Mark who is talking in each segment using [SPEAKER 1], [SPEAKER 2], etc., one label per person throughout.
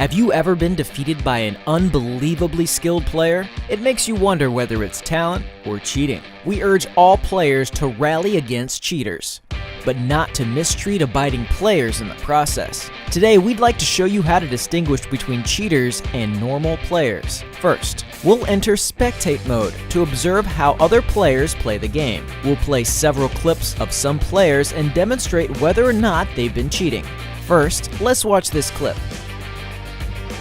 [SPEAKER 1] Have you ever been defeated by an unbelievably skilled player? It makes you wonder whether it's talent or cheating. We urge all players to rally against cheaters, but not to mistreat abiding players in the process. Today, we'd like to show you how to distinguish between cheaters and normal players. First, we'll enter spectate mode to observe how other players play the game. We'll play several clips of some players and demonstrate whether or not they've been cheating. First, let's watch this clip.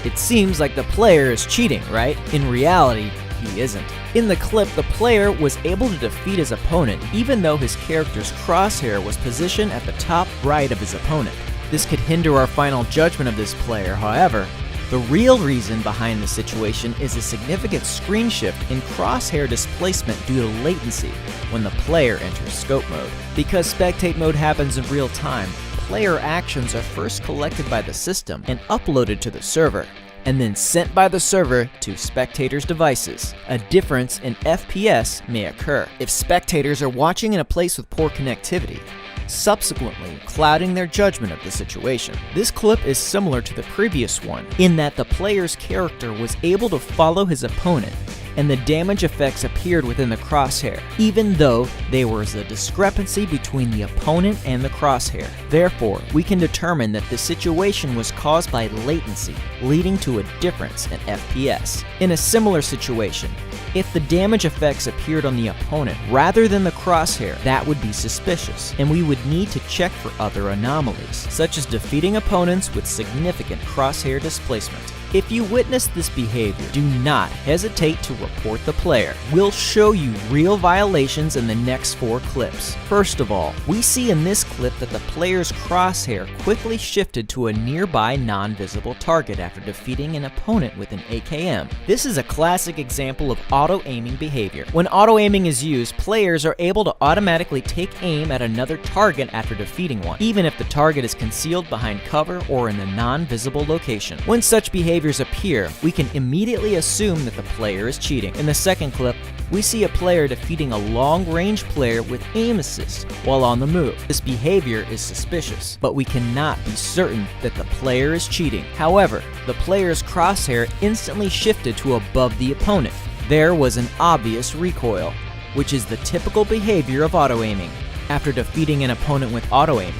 [SPEAKER 1] It seems like the player is cheating, right? In reality, he isn't. In the clip, the player was able to defeat his opponent even though his character's crosshair was positioned at the top right of his opponent. This could hinder our final judgment of this player, however. The real reason behind the situation is a significant screen shift in crosshair displacement due to latency when the player enters scope mode. Because spectate mode happens in real time, player actions are first collected by the system and uploaded to the server, and then sent by the server to spectators' devices. A difference in FPS may occur if spectators are watching in a place with poor connectivity, subsequently clouding their judgment of the situation. This clip is similar to the previous one in that the player's character was able to follow his opponent and the damage effects appeared within the crosshair, even though there was a discrepancy between the opponent and the crosshair. Therefore, we can determine that the situation was caused by latency, leading to a difference in FPS. In a similar situation, if the damage effects appeared on the opponent rather than the crosshair, that would be suspicious, and we would need to check for other anomalies, such as defeating opponents with significant crosshair displacement. If you witness this behavior, do not hesitate to report the player. We'll show you real violations in the next 4 clips. First of all, we see in this clip that the player's crosshair quickly shifted to a nearby non-visible target after defeating an opponent with an AKM. This is a classic example of auto-aiming behavior. When auto-aiming is used, players are able to automatically take aim at another target after defeating one, even if the target is concealed behind cover or in a non-visible location. When such behaviors appear, we can immediately assume that the player is cheating. In the second clip, we see a player defeating a long-range player with aim assist while on the move. This behavior is suspicious, but we cannot be certain that the player is cheating. However, the player's crosshair instantly shifted to above the opponent. There was an obvious recoil, which is the typical behavior of auto-aiming. After defeating an opponent with auto-aiming,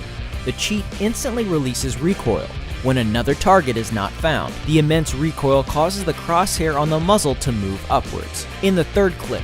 [SPEAKER 1] the cheat instantly releases recoil when another target is not found. The immense recoil causes the crosshair on the muzzle to move upwards. In the third clip,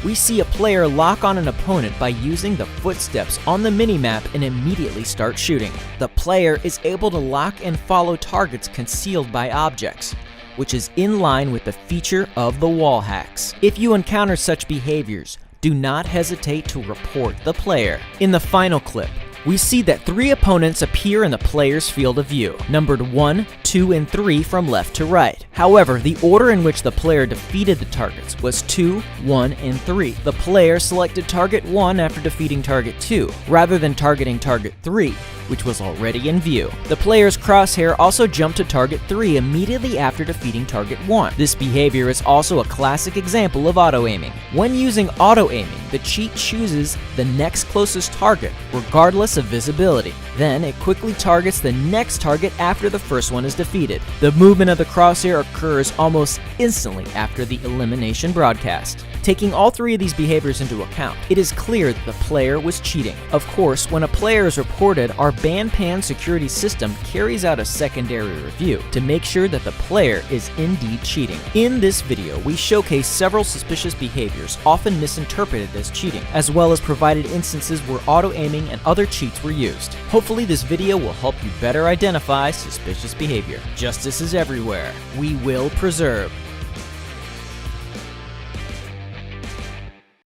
[SPEAKER 1] we see a player lock on an opponent by using the footsteps on the minimap and immediately start shooting. The player is able to lock and follow targets concealed by objects, which is in line with the feature of the wall hacks. If you encounter such behaviors, do not hesitate to report the player. In the final clip, we see that 3 opponents appear in the player's field of view, numbered 1, 2, and 3 from left to right. However, the order in which the player defeated the targets was 2, 1, and 3. The player selected target 1 after defeating target 2, rather than targeting target 3, which was already in view. The player's crosshair also jumped to target 3 immediately after defeating target 1. This behavior is also a classic example of auto-aiming. When using auto-aiming, the cheat chooses the next closest target, regardless of visibility. Then it quickly targets the next target after the first one is defeated. The movement of the crosshair occurs almost instantly after the elimination broadcast. Taking all 3 of these behaviors into account, it is clear that the player was cheating. Of course, when a player is reported, our ban-pan security system carries out a secondary review to make sure that the player is indeed cheating. In this video, we showcase several suspicious behaviors, often misinterpreted as cheating, as well as provided instances where auto-aiming and other cheats were used. Hopefully this video will help you better identify suspicious behavior. Justice is everywhere. We will preserve.